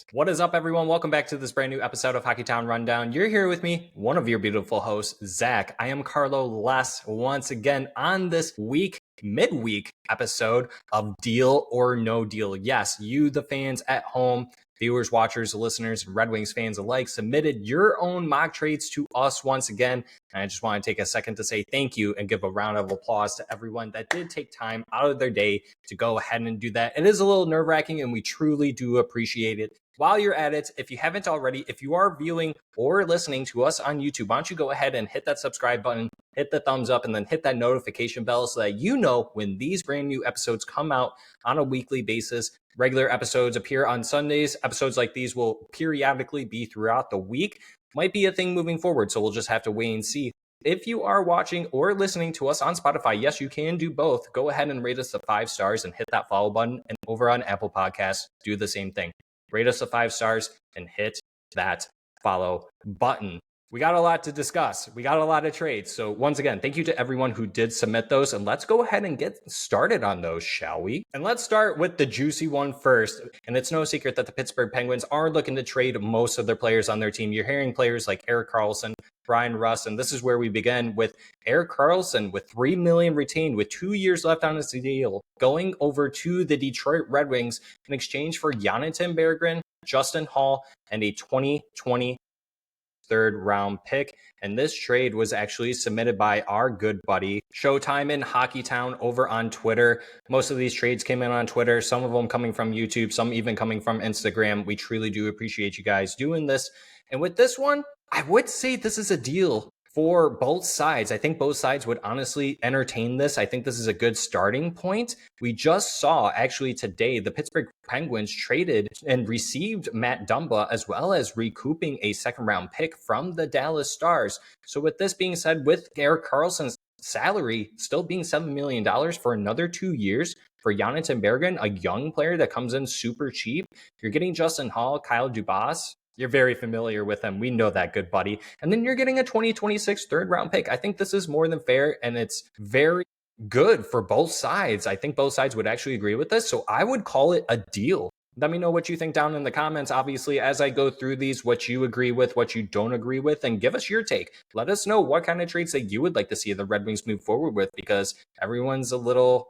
podcast. What is up, everyone? Welcome back to this brand new episode of Hockeytown Rundown. You're here with me, one of your beautiful hosts, Zach. I am Carlo Les once again on this midweek episode of Deal or No Deal. Yes, you, the fans at home, viewers, watchers, listeners, and Red Wings fans alike, submitted your own mock trades to us once again. And I just want to take a second to say thank you and give a round of applause to everyone that did take time out of their day to go ahead and do that. It is a little nerve-wracking, and we truly do appreciate it. While you're at it, if you haven't already, if you are viewing or listening to us on YouTube, why don't you go ahead and hit that subscribe button, hit the thumbs up, and then hit that notification bell so that you know when these brand new episodes come out on a weekly basis. Regular episodes appear on Sundays. Episodes like these will periodically be throughout the week. Might be a thing moving forward, so we'll just have to wait and see. If you are watching or listening to us on Spotify, yes, you can do both. Go ahead and rate us the 5 stars and hit that follow button. And over on Apple Podcasts, do the same thing. Rate us the 5 stars and hit that follow button. We got a lot to discuss. We got a lot of trades. So once again, thank you to everyone who did submit those. And let's go ahead and get started on those, shall we? And let's start with the juicy one first. And it's no secret that the Pittsburgh Penguins are looking to trade most of their players on their team. You're hearing players like Erik Karlsson, Brian Rust, and this is where we begin with Erik Karlsson with $3 million retained with 2 years left on his deal, going over to the Detroit Red Wings in exchange for Jonathan Berggren, Justin Hall, and a 2020 third-round pick. And this trade was actually submitted by our good buddy Showtime in Hockeytown over on Twitter. Most of these trades came in on Twitter, some of them coming from YouTube, some even coming from Instagram. We truly do appreciate you guys doing this. And with this one, I would say this is a deal for both sides. I think both sides would honestly entertain this. I think this is a good starting point. We just saw actually today the Pittsburgh Penguins traded and received Matt Dumba as well as recouping a second round pick from the Dallas Stars. So with this being said, with Erik Karlsson's salary still being $7 million for another 2 years, for Jonathan Berggren, a young player that comes in super cheap, you're getting Justin Hall, Kyle Dubas. You're very familiar with them. We know that, good buddy. And then you're getting a 2026 third round pick. I think this is more than fair, and it's very good for both sides. I think both sides would actually agree with this. So I would call it a deal. Let me know what you think down in the comments. Obviously, as I go through these, what you agree with, what you don't agree with, and give us your take. Let us know what kind of trades that you would like to see the Red Wings move forward with, because everyone's a little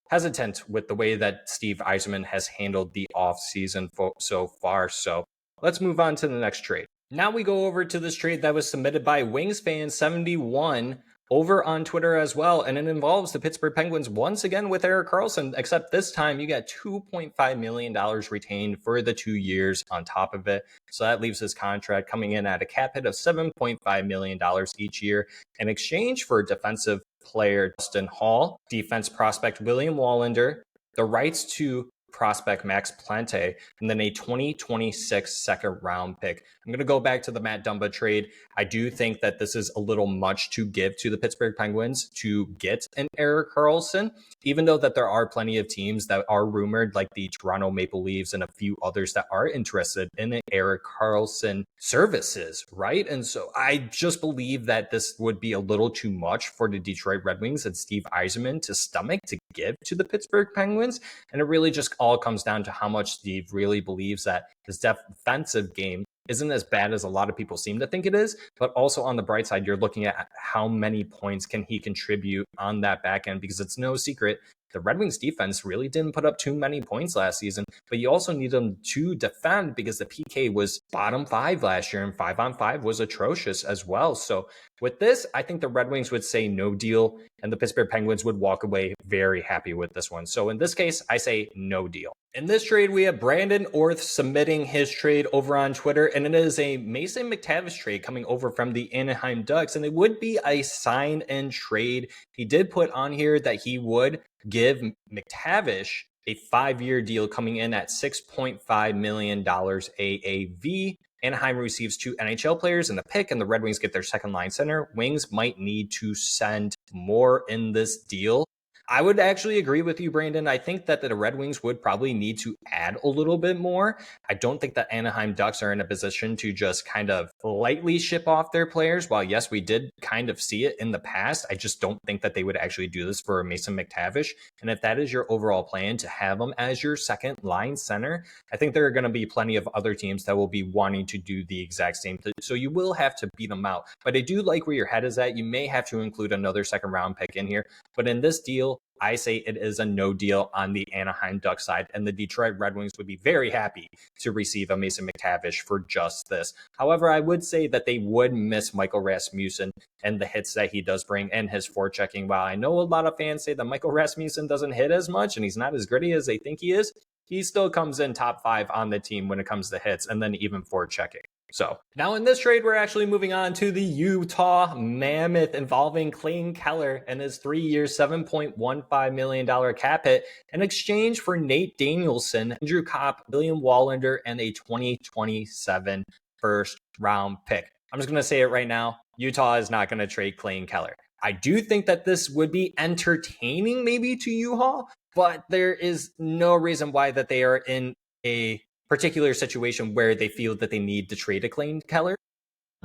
hesitant with the way that Steve Yzerman has handled the offseason so far. So let's move on to the next trade. Now we go over to this trade that was submitted by WingsFan71 over on Twitter as well, and it involves the Pittsburgh Penguins once again with Erik Karlsson, except this time you got $2.5 million retained for the 2 years on top of it. So that leaves his contract coming in at a cap hit of $7.5 million each year in exchange for defensive player Justin Hall, defense prospect William Wallander, the rights to prospect Max Plante, and then a 2026 second round pick. I'm going to go back to the Matt Dumba trade. I do think that this is a little much to give to the Pittsburgh Penguins to get an Erik Karlsson, even though that there are plenty of teams that are rumored, like the Toronto Maple Leafs and a few others that are interested in an Erik Karlsson services, right? And so I just believe that this would be a little too much for the Detroit Red Wings and Steve Yzerman to stomach to give to the Pittsburgh Penguins. And it really just all comes down to how much Steve really believes that his defensive game isn't as bad as a lot of people seem to think it is, but also on the bright side, you're looking at how many points can he contribute on that back end, because it's no secret the Red Wings defense really didn't put up too many points last season, but you also need them to defend because the PK was bottom 5 last year and 5-on-5 was atrocious as well. So with this, I think the Red Wings would say no deal and the Pittsburgh Penguins would walk away very happy with this one. So in this case, I say no deal. In this trade, we have Brandon Orth submitting his trade over on Twitter, and it is a Mason McTavish trade coming over from the Anaheim Ducks, and it would be a sign and trade. He did put on here that he would give McTavish a 5-year deal coming in at $6.5 million AAV. Anaheim receives 2 NHL players in the pick, and the Red Wings get their second line center. Wings might need to send more in this deal. I would actually agree with you, Brandon. I think that the Red Wings would probably need to add a little bit more. I don't think that Anaheim Ducks are in a position to just kind of lightly ship off their players. While, yes, we did kind of see it in the past, I just don't think that they would actually do this for Mason McTavish. And if that is your overall plan, to have him as your second line center, I think there are going to be plenty of other teams that will be wanting to do the exact same thing. So you will have to beat them out. But I do like where your head is at. You may have to include another second round pick in here. But in this deal, I say it is a no deal on the Anaheim Ducks side, and the Detroit Red Wings would be very happy to receive a Mason McTavish for just this. However, I would say that they would miss Michael Rasmussen and the hits that he does bring and his forechecking. While I know a lot of fans say that Michael Rasmussen doesn't hit as much and he's not as gritty as they think he is, he still comes in top 5 on the team when it comes to hits and then even forechecking. So now in this trade, we're actually moving on to the Utah Mammoth involving Clayton Keller and his 3-year, $7.15 million cap hit in exchange for Nate Danielson, Andrew Kopp, William Wallander, and a 2027 first round pick. I'm just going to say it right now. Utah is not going to trade Clayton Keller. I do think that this would be entertaining maybe to Utah, but there is no reason why that they are in a particular situation where they feel that they need to trade a Clayton Keller,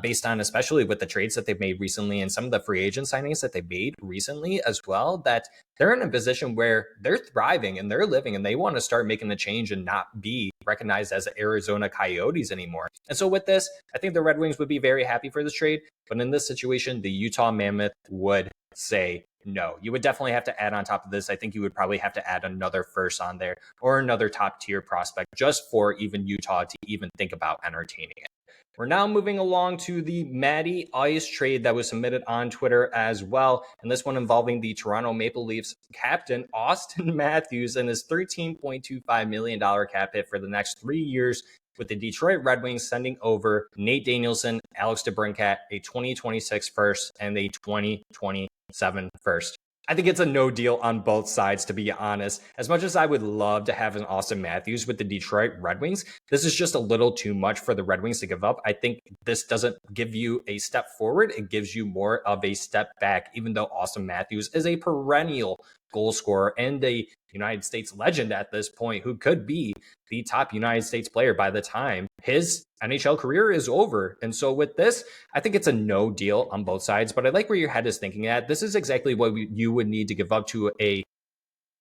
based on especially with the trades that they've made recently and some of the free agent signings that they've made recently as well, that they're in a position where they're thriving and they're living and they want to start making the change and not be recognized as the Arizona Coyotes anymore. And so with this, I think the Red Wings would be very happy for this trade. But in this situation, the Utah Mammoth would say no. You would definitely have to add on top of this. I think you would probably have to add another first on there or another top tier prospect just for even Utah to even think about entertaining it. We're now moving along to the Matty Ice trade that was submitted on Twitter as well. And this one involving the Toronto Maple Leafs captain, Auston Matthews, and his $13.25 million cap hit for the next 3 years, with the Detroit Red Wings sending over Nate Danielson, Alex DeBrincat, a 2026 first, and a 2027 first. I think it's a no deal on both sides, to be honest. As much as I would love to have an Auston Matthews with the Detroit Red Wings, this is just a little too much for the Red Wings to give up. I think this doesn't give you a step forward. It gives you more of a step back, even though Auston Matthews is a perennial goal scorer and a United States legend at this point, who could be the top United States player by the time his NHL career is over. And so with this, I think it's a no deal on both sides, but I like where your head is thinking at. This is exactly what you would need to give up to a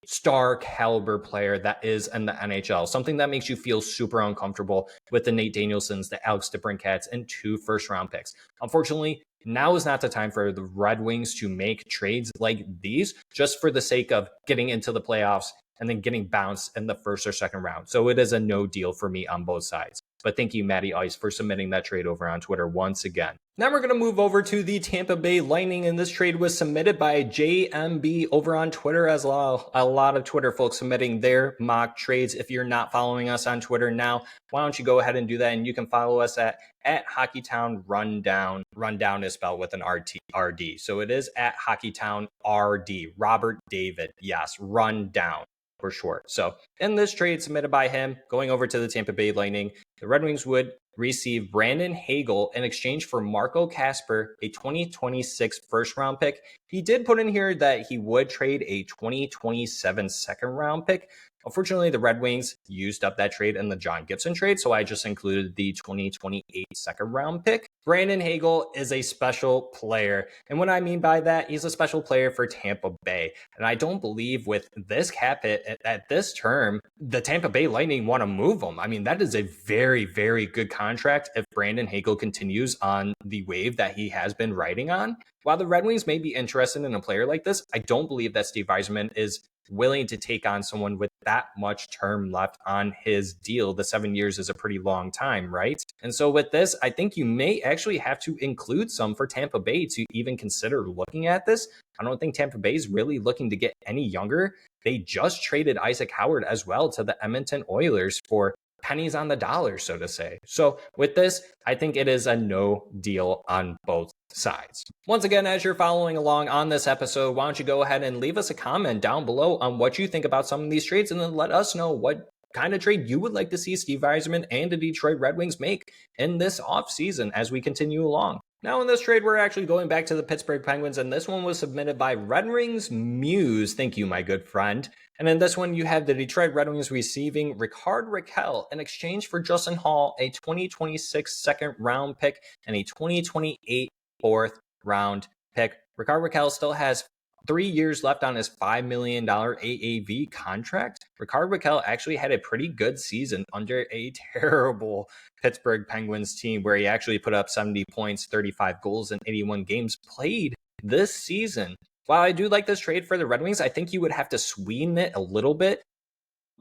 star caliber player that is in the NHL, something that makes you feel super uncomfortable with the Nate Danielsons, the Alex DeBrincats, and 2 first round picks. Unfortunately, now is not the time for the Red Wings to make trades like these just for the sake of getting into the playoffs and then getting bounced in the first or second round. So it is a no deal for me on both sides. But thank you, Matty Ice, for submitting that trade over on Twitter once again. Now we're going to move over to the Tampa Bay Lightning, and this trade was submitted by JMB over on Twitter as well. A lot of Twitter folks submitting their mock trades. If you're not following us on Twitter now, why don't you go ahead and do that? And you can follow us at Hockeytown Rundown. Rundown is spelled with an RD. So it is at Hockeytown RD. Robert David. Yes, Rundown for short. So in this trade submitted by him, going over to the Tampa Bay Lightning, the Red Wings would receive Brandon Hagel in exchange for Marco Kasper, a 2026 first round pick. He did put in here that he would trade a 2027 second round pick. Unfortunately, the Red Wings used up that trade in the John Gibson trade, so I just included the 2028 second round pick. Brandon Hagel is a special player, and what I mean by that, he's a special player for Tampa Bay. And I don't believe with this cap hit at this term, the Tampa Bay Lightning want to move him. I mean, that is a very, very good contract if Brandon Hagel continues on the wave that he has been riding on. While the Red Wings may be interested in a player like this, I don't believe that Steve Yzerman is willing to take on someone with that much term left on his deal. The 7 years is a pretty long time, right? And so with this, I think you may actually have to include some for Tampa Bay to even consider looking at this. I don't think Tampa Bay is really looking to get any younger. They just traded Isaac Howard as well to the Edmonton Oilers for pennies on the dollar, so to say. So with this, I think it is a no deal on both sides. Once again, as you're following along on this episode, why don't you go ahead and leave us a comment down below on what you think about some of these trades, and then let us know what kind of trade you would like to see Steve Yzerman and the Detroit Red Wings make in this offseason as we continue along. Now in this trade, we're actually going back to the Pittsburgh Penguins, and this one was submitted by Red Wings Muse. Thank you, my good friend. And in this one, you have the Detroit Red Wings receiving Rickard Rakell in exchange for Justin Hall, a 2026 second round pick, and a 2028 fourth round pick. Rickard Rakell still has 3 years left on his $5 million AAV contract. Rickard Rakell actually had a pretty good season under a terrible Pittsburgh Penguins team where he actually put up 70 points, 35 goals in 81 games played this season. While I do like this trade for the Red Wings, I think you would have to sweeten it a little bit.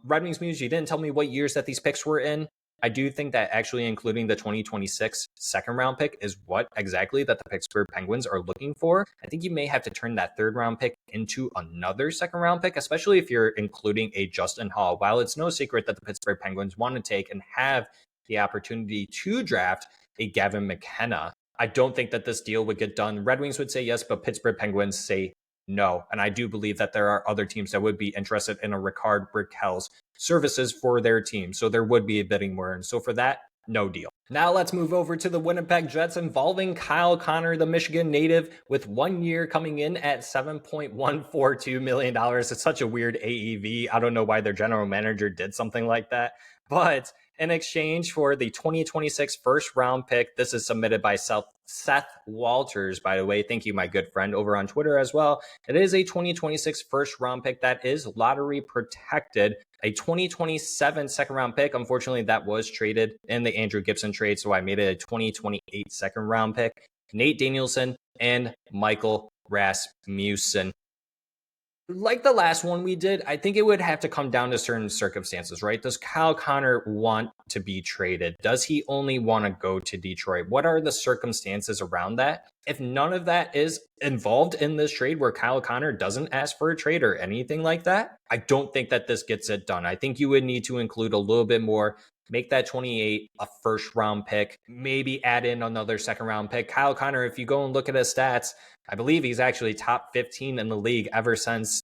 Red Wings Muse, you didn't tell me what years that these picks were in. I do think that actually including the 2026 second round pick is what exactly that the Pittsburgh Penguins are looking for. I think you may have to turn that third round pick into another second round pick, especially if you're including a Justin Hall. While it's no secret that the Pittsburgh Penguins want to take and have the opportunity to draft a Gavin McKenna, I don't think that this deal would get done. Red Wings would say yes, but Pittsburgh Penguins say no. And I do believe that there are other teams that would be interested in a Rickard Rakell's services for their team. So there would be a bidding war. And so for that, no deal. Now let's move over to the Winnipeg Jets involving Kyle Connor, the Michigan native, with 1 year coming in at $7.142 million. It's such a weird AEV. I don't know why their general manager did something like that. But in exchange for the 2026 first round pick, this is submitted by Seth Walters, by the way. Thank you, my good friend, over on Twitter as well. It is a 2026 first round pick that is lottery protected. A 2027 second round pick. Unfortunately, that was traded in the Andrew Gibson trade, so I made it a 2028 second round pick. Nate Danielson and Michael Rasmussen. Like the last one we did, I think it would have to come down to certain circumstances, right? Does Kyle Connor want to be traded? Does he only want to go to Detroit? What are the circumstances around that? If none of that is involved in this trade where Kyle Connor doesn't ask for a trade or anything like that, I don't think that this gets it done. I think you would need to include a little bit more, make that 28 a first round pick, maybe add in another second round pick. Kyle Connor, if you go and look at his stats, I believe he's actually top 15 in the league ever since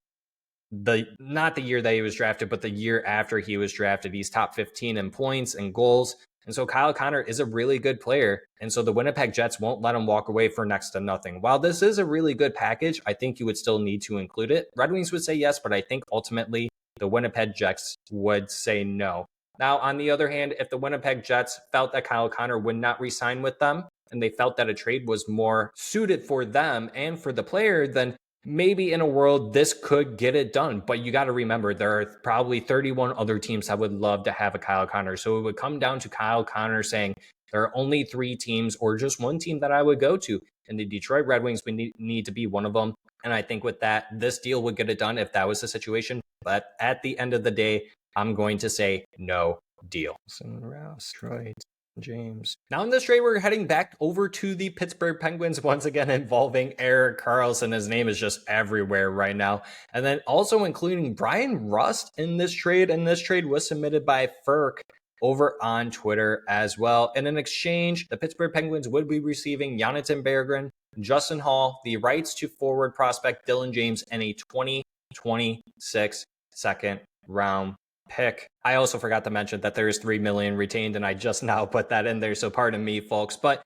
not the year that he was drafted, but the year after he was drafted. He's top 15 in points and goals. And so Kyle Connor is a really good player. And so the Winnipeg Jets won't let him walk away for next to nothing. While this is a really good package, I think you would still need to include it. Red Wings would say yes, but I think ultimately the Winnipeg Jets would say no. Now, on the other hand, if the Winnipeg Jets felt that Kyle Connor would not re-sign with them, and they felt that a trade was more suited for them and for the player, then maybe in a world this could get it done. But you got to remember, there are probably 31 other teams that would love to have a Kyle Connor. So it would come down to Kyle Connor saying, there are only 3 teams or just one team that I would go to. And the Detroit Red Wings would need to be one of them. And I think with that, this deal would get it done if that was the situation. But at the end of the day, I'm going to say no deal. Detroit. James. Now in this trade, we're heading back over to the Pittsburgh Penguins once again, involving Erik Karlsson. His name is just everywhere right now. And then also including Brian Rust in this trade. And this trade was submitted by Ferk over on Twitter as well. And in exchange, the Pittsburgh Penguins would be receiving Jonathan Berggren, Justin Hall, the rights to forward prospect Dylan James, and a 2026 second round pick. I also forgot to mention that there is $3 million retained, and I just now put that in there, so pardon me, folks. But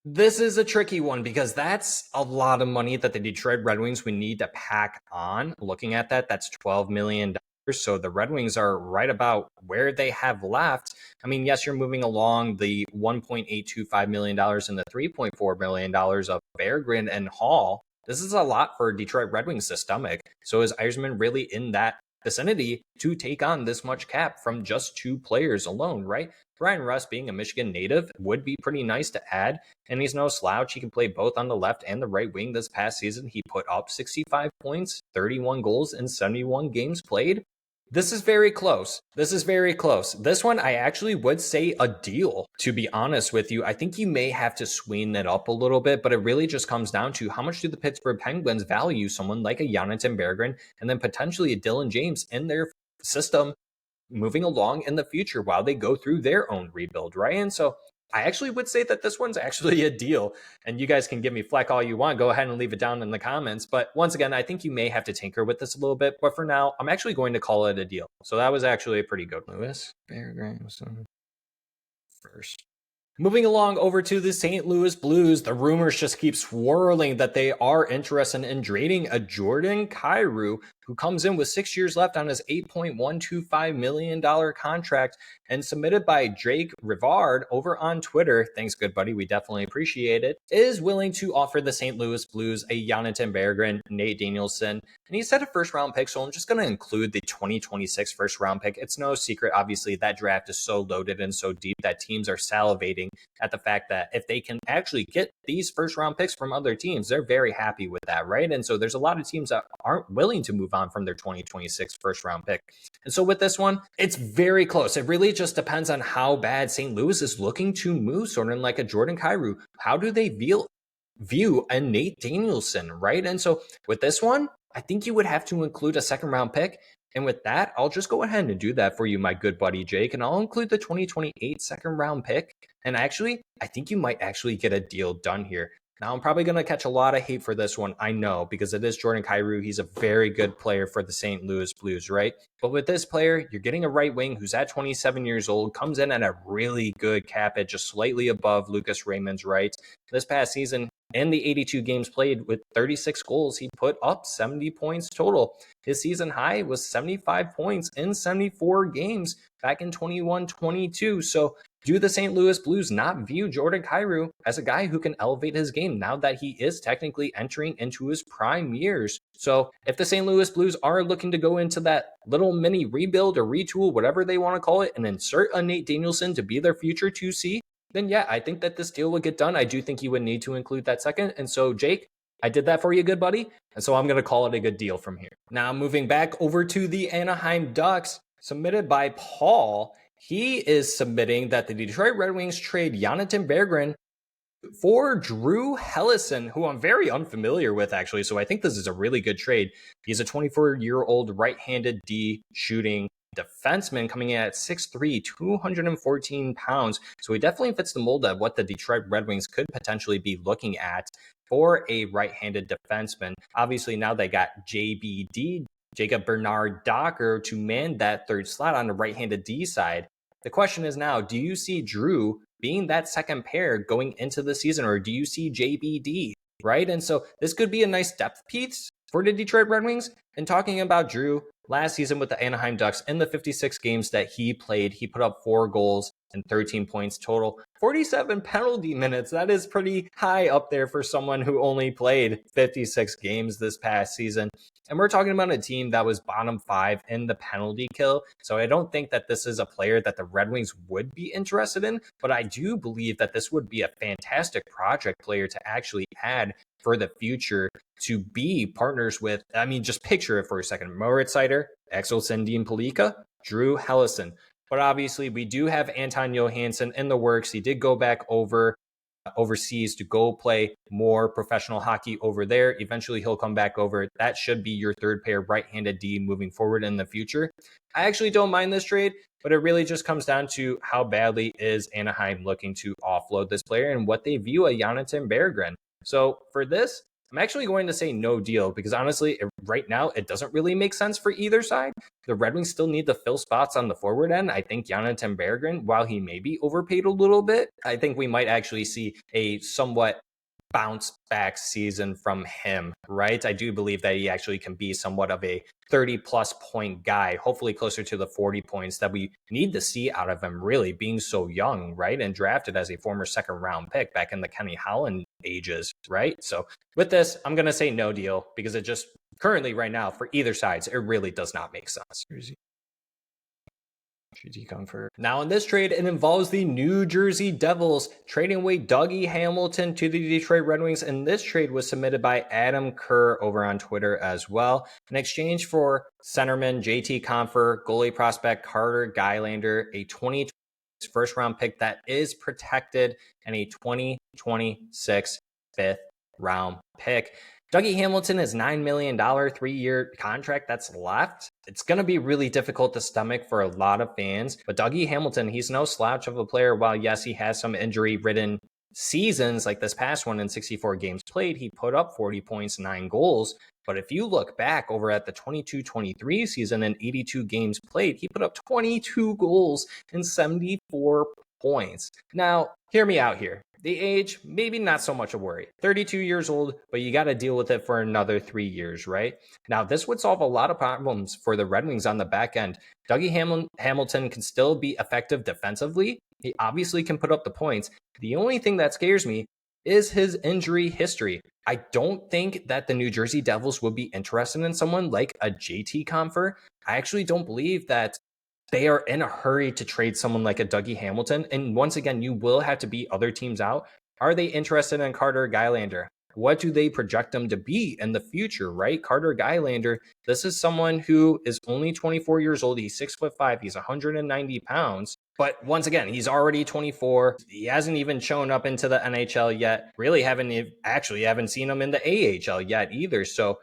this is a tricky one because that's a lot of money that the Detroit Red Wings would need to pack on. Looking at that, that's $12 million. So the Red Wings are right about where they have left. I mean, yes, you're moving along the $1.825 million and the $3.4 million of Berggren and Hall. This is a lot for Detroit Red Wings to stomach. So is Yzerman really in that vicinity to take on this much cap from just 2 players alone, right? Brian Rust, being a Michigan native, would be pretty nice to add, and he's no slouch. He can play both on the left and the right wing. This past season, he put up 65 points, 31 goals in 71 games played. This is very close. This one, I actually would say a deal, to be honest with you. I think you may have to sweeten it up a little bit, but it really just comes down to how much do the Pittsburgh Penguins value someone like a Jonathan Berggren and then potentially a Dylan James in their system moving along in the future while they go through their own rebuild, right? And so I actually would say that this one's actually a deal, and you guys can give me flack all you want. Go ahead and leave it down in the comments. But once again, I think you may have to tinker with this a little bit. But for now, I'm actually going to call it a deal. So that was actually a pretty good one. Lewis Berggren first Moving along over to the St. Louis Blues, the rumors just keep swirling that they are interested in trading a Jordan Kyrou, who comes in with 6 years left on his $8.125 million contract, and submitted by Jake Rivard over on Twitter. Thanks, good buddy. We definitely appreciate it. Is willing to offer the St. Louis Blues a Jonathan Berggren, Nate Danielson, and he said a first-round pick, so I'm just going to include the 2026 first-round pick. It's no secret, obviously, that draft is so loaded and so deep that teams are salivating at the fact that if they can actually get these first-round picks from other teams, they're very happy with that, right? And so there's a lot of teams that aren't willing to move on from their 2026 first-round pick. And so with this one, it's very close. It really just depends on how bad St. Louis is looking to move someone like a Jordan Kyrou. How do they view a Nate Danielson, right? And so with this one, I think you would have to include a second-round pick. And with that, I'll just go ahead and do that for you, my good buddy Jake, and I'll include the 2028 second-round pick. And actually, I think you might actually get a deal done here. Now, I'm probably going to catch a lot of hate for this one, I know, because it is Jordan Kyrou. He's a very good player for the St. Louis Blues, right? But with this player, you're getting a right wing who's at 27 years old, comes in at a really good cap at just slightly above Lucas Raymond's rights. This past season, in the 82 games played with 36 goals, he put up 70 points total. His season high was 75 points in 74 games back in 21-22. So do the St. Louis Blues not view Jordan Kyrou as a guy who can elevate his game now that he is technically entering into his prime years? So if the St. Louis Blues are looking to go into that little mini rebuild or retool, whatever they want to call it, and insert a Nate Danielson to be their future 2C, then yeah, I think that this deal would get done. I do think you would need to include that second. And so, Jake, I did that for you, good buddy. And so I'm going to call it a good deal from here. Now, moving back over to the Anaheim Ducks, submitted by Paul. He is submitting that the Detroit Red Wings trade Jonathan Berggren for Drew Helleson, who I'm very unfamiliar with, actually. So I think this is a really good trade. He's a 24-year-old right-handed D shooting defenseman coming in at 6'3", 214 pounds. So he definitely fits the mold of what the Detroit Red Wings could potentially be looking at for a right-handed defenseman. Obviously, now they got JBD, Jacob Bernard Docker, to man that third slot on the right-handed D side. The question is now, do you see Drew being that second pair going into the season, or do you see JBD, right? And so this could be a nice depth piece for the Detroit Red Wings. And talking about Drew, last season with the Anaheim Ducks, in the 56 games that he played, he put up 4 goals and 13 points total, 47 penalty minutes. That is pretty high up there for someone who only played 56 games this past season. And we're talking about a team that was bottom 5 in the penalty kill. So I don't think that this is a player that the Red Wings would be interested in, but I do believe that this would be a fantastic project player to actually add for the future, to be partners with. I mean, just picture it for a second. Moritz Seider, Axel Sandin Palika, Drew Helleson. But obviously, we do have Anton Johansson in the works. He did go back overseas to go play more professional hockey over there. Eventually, he'll come back over. That should be your third pair right-handed D moving forward in the future. I actually don't mind this trade, but it really just comes down to how badly is Anaheim looking to offload this player and what they view a Jonathan Berggren. So for this, I'm actually going to say no deal, because honestly, right now, it doesn't really make sense for either side. The Red Wings still need to fill spots on the forward end. I think Jonathan Berggren, while he may be overpaid a little bit, I think we might actually see a somewhat bounce back season from him, right? I do believe that he actually can be somewhat of a 30-plus point guy, hopefully closer to the 40 points that we need to see out of him, really being so young, right? And drafted as a former second-round pick back in the Kenny Holland ages, right? So with this, I'm going to say no deal, because it just currently right now for either sides, it really does not make sense. Now in this trade, it involves the New Jersey Devils trading away Dougie Hamilton to the Detroit Red Wings, and this trade was submitted by Adam Kerr over on Twitter as well. In exchange for centerman JT Compher, goalie prospect Carter Gylander, a 2020 first round pick that is protected, and a 2026 fifth round pick. Dougie Hamilton is $9 million 3-year contract that's left. It's going to be really difficult to stomach for a lot of fans. But Dougie Hamilton, he's no slouch of a player. While, yes, he has some injury-ridden seasons like this past one in 64 games played, he put up 40 points, 9 goals. But if you look back over at the 22-23 season and 82 games played, he put up 22 goals and 74 points. Now, hear me out here. The age, maybe not so much a worry. 32 years old, but you got to deal with it for another 3 years, right? Now, this would solve a lot of problems for the Red Wings on the back end. Dougie Hamilton can still be effective defensively. He obviously can put up the points. The only thing that scares me is his injury history. I don't think that the New Jersey Devils would be interested in someone like a JT Compher. I actually don't believe that they are in a hurry to trade someone like a Dougie Hamilton. And once again, you will have to beat other teams out. Are they interested in Carter Gylander? What do they project them to be in the future, right? Carter Gylander, this is someone who is only 24 years old. He's 6'5". He's 190 pounds. But once again, he's already 24. He hasn't even shown up into the NHL yet. Really haven't seen him in the AHL yet either. So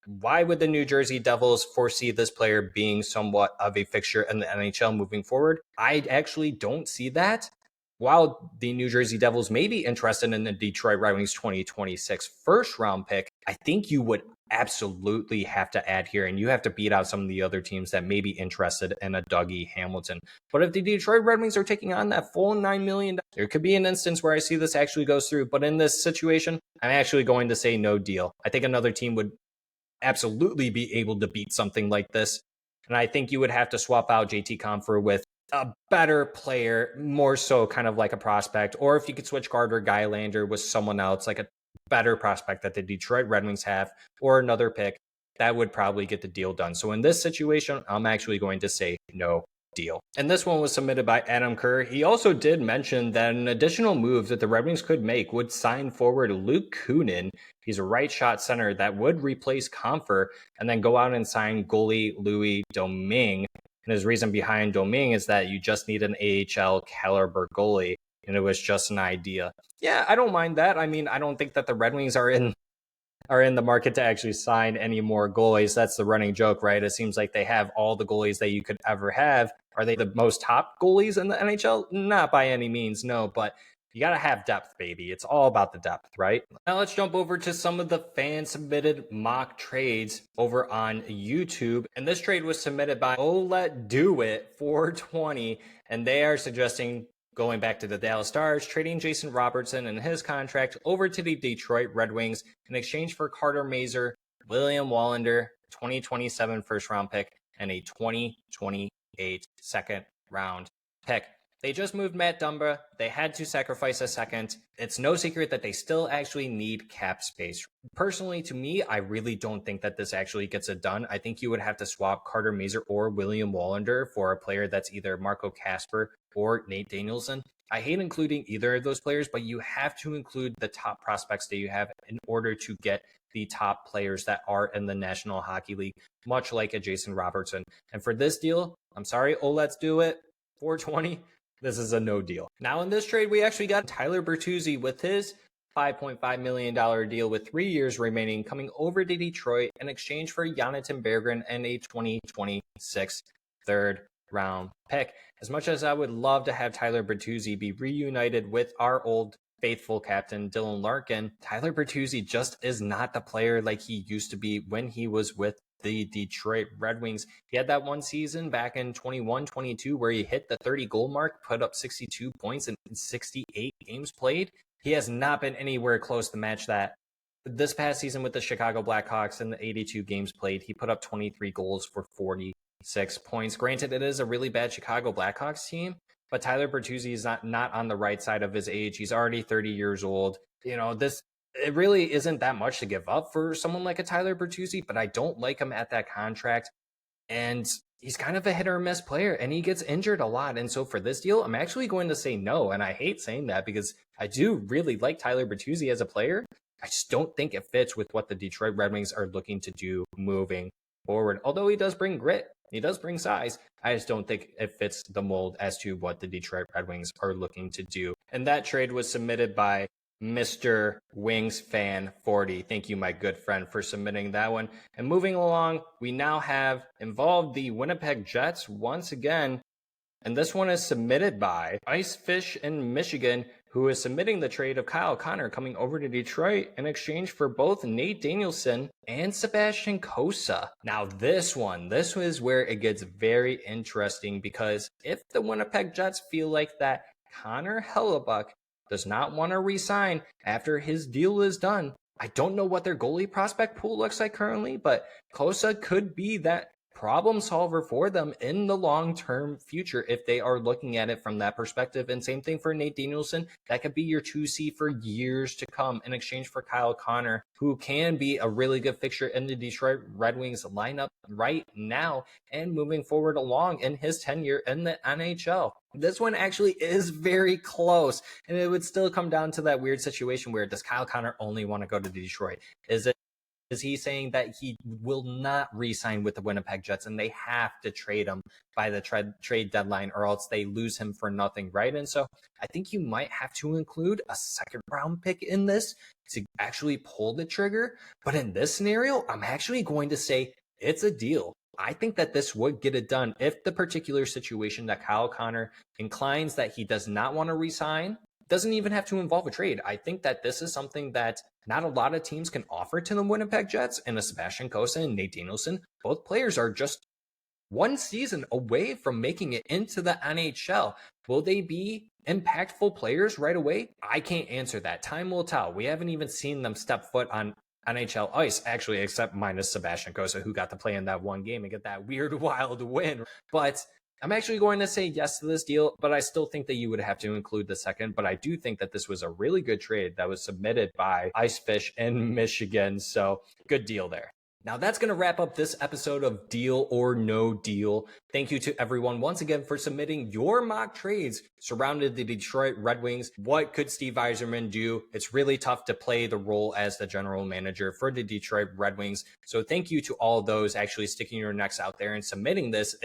why would the New Jersey Devils foresee this player being somewhat of a fixture in the NHL moving forward? I actually don't see that. While the New Jersey Devils may be interested in the Detroit Red Wings 2026 first round pick, I think you would absolutely have to add here, and you have to beat out some of the other teams that may be interested in a Dougie Hamilton. But if the Detroit Red Wings are taking on that full $9 million, there could be an instance where I see this actually goes through. But in this situation, I'm actually going to say no deal. I think another team would absolutely be able to beat something like this. And I think you would have to swap out JT Compher with a better player, more so kind of like a prospect, or if you could switch Carter Gylander with someone else, like a better prospect that the Detroit Red Wings have, or another pick, that would probably get the deal done. So in this situation, I'm actually going to say no deal. And this one was submitted by Adam Kerr. He also did mention that an additional move that the Red Wings could make would sign forward Luke Kunin. He's a right shot center that would replace Compher, and then go out and sign goalie Louis Domingue. And his reason behind Domingue is that you just need an AHL caliber goalie, and it was just an idea. Yeah, I don't mind that. I mean, I don't think that the Red Wings are in the market to actually sign any more goalies. That's the running joke, right? It seems like they have all the goalies that you could ever have. Are they the most top goalies in the NHL? Not by any means, no, but you got to have depth, baby. It's all about the depth, right? Now let's jump over to some of the fan-submitted mock trades over on YouTube. And this trade was submitted by Let Do It 420, and they are suggesting going back to the Dallas Stars, trading Jason Robertson and his contract over to the Detroit Red Wings in exchange for Carter Mazur, William Wallander, 2027 first-round pick, and a 2028 second-round pick. They just moved Matt Dumba. They had to sacrifice a second. It's no secret that they still actually need cap space. Personally, to me, I really don't think that this actually gets it done. I think you would have to swap Carter Mazur or William Wallander for a player that's either Marco Kasper or Nate Danielson. I hate including either of those players, but you have to include the top prospects that you have in order to get the top players that are in the National Hockey League, much like a Jason Robertson. And for this deal, I'm sorry, let's do it. 420. This is a no deal. Now in this trade, we actually got Tyler Bertuzzi with his $5.5 million deal with 3 years remaining coming over to Detroit in exchange for Jonathan Berggren and a 2026 third round pick. As much as I would love to have Tyler Bertuzzi be reunited with our old faithful captain Dylan Larkin, Tyler Bertuzzi just is not the player like he used to be when he was with the Detroit Red Wings. He had that one season back in 21-22 where he hit the 30 goal mark, put up 62 points in 68 games played. He has not been anywhere close to match that. This past season with the Chicago Blackhawks in the 82 games played, he put up 23 goals for 46 points. Granted, it is a really bad Chicago Blackhawks team, but Tyler Bertuzzi is not on the right side of his age. He's already 30 years old. You know, it really isn't that much to give up for someone like a Tyler Bertuzzi, but I don't like him at that contract. And he's kind of a hit or miss player, and he gets injured a lot. And so for this deal, I'm actually going to say no. And I hate saying that because I do really like Tyler Bertuzzi as a player. I just don't think it fits with what the Detroit Red Wings are looking to do moving forward. Although he does bring grit, he does bring size, I just don't think it fits the mold as to what the Detroit Red Wings are looking to do. And that trade was submitted by Mr. Wings Fan 40. Thank you, my good friend, for submitting that one. And moving along, we now have involved the Winnipeg Jets once again. And this one is submitted by Icefish in Michigan, who is submitting the trade of Kyle Connor coming over to Detroit in exchange for both Nate Danielson and Sebastian Cossa. Now this is where it gets very interesting, because if the Winnipeg Jets feel like that Connor Hellebuck does not want to resign after his deal is done. I don't know what their goalie prospect pool looks like currently, but Kosa could be that problem solver for them in the long-term future if they are looking at it from that perspective. And same thing for Nate Danielson. That could be your 2C for years to come in exchange for Kyle Connor, who can be a really good fixture in the Detroit Red Wings lineup right now and moving forward along in his tenure in the NHL. This one actually is very close, and it would still come down to that weird situation where does Kyle Connor only want to go to Detroit? Is he saying that he will not re-sign with the Winnipeg Jets and they have to trade him by the trade deadline or else they lose him for nothing, right? And so I think you might have to include a second round pick in this to actually pull the trigger. But in this scenario, I'm actually going to say it's a deal. I think that this would get it done if the particular situation that Kyle Connor inclines that he does not want to re-sign doesn't even have to involve a trade. I think that this is something that not a lot of teams can offer to the Winnipeg Jets, and a Sebastian Cossa and Nate Danielson. Both players are just one season away from making it into the NHL. Will they be impactful players right away? I can't answer that. Time will tell. We haven't even seen them step foot on NHL ice, actually, except minus Sebastian Cossa, who got to play in that one game and get that weird, wild win. But I'm actually going to say yes to this deal, but I still think that you would have to include the second. But I do think that this was a really good trade that was submitted by Icefish in Michigan. So good deal there. Now that's going to wrap up this episode of Deal or No Deal. Thank you to everyone once again for submitting your mock trades surrounding the Detroit Red Wings. What could Steve Yzerman do? It's really tough to play the role as the general manager for the Detroit Red Wings. So thank you to all those actually sticking your necks out there and submitting this.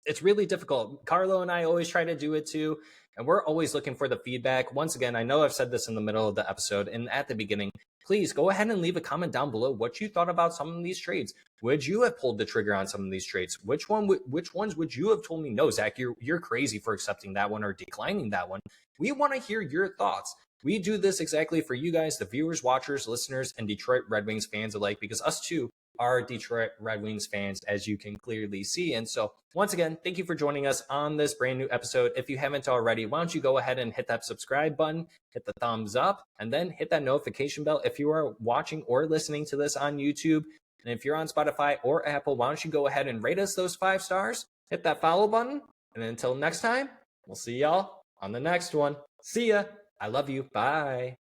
It's really difficult. Carlo and I always try to do it too, and we're always looking for the feedback. Once again, I know I've said this in the middle of the episode and at the beginning. Please go ahead and leave a comment down below what you thought about some of these trades. Would you have pulled the trigger on some of these trades? Which ones would you have told me, no, Zach, you're crazy for accepting that one or declining that one? We want to hear your thoughts. We do this exactly for you guys, the viewers, watchers, listeners, and Detroit Red Wings fans alike, because us too are Detroit Red Wings fans, as you can clearly see. And so once again, thank you for joining us on this brand new episode. If you haven't already, why don't you go ahead and hit that subscribe button, hit the thumbs up, and then hit that notification bell if you are watching or listening to this on YouTube. And if you're on Spotify or Apple, why don't you go ahead and rate us those 5 stars, hit that follow button. And until next time, we'll see y'all on the next one. See ya. I love you. Bye.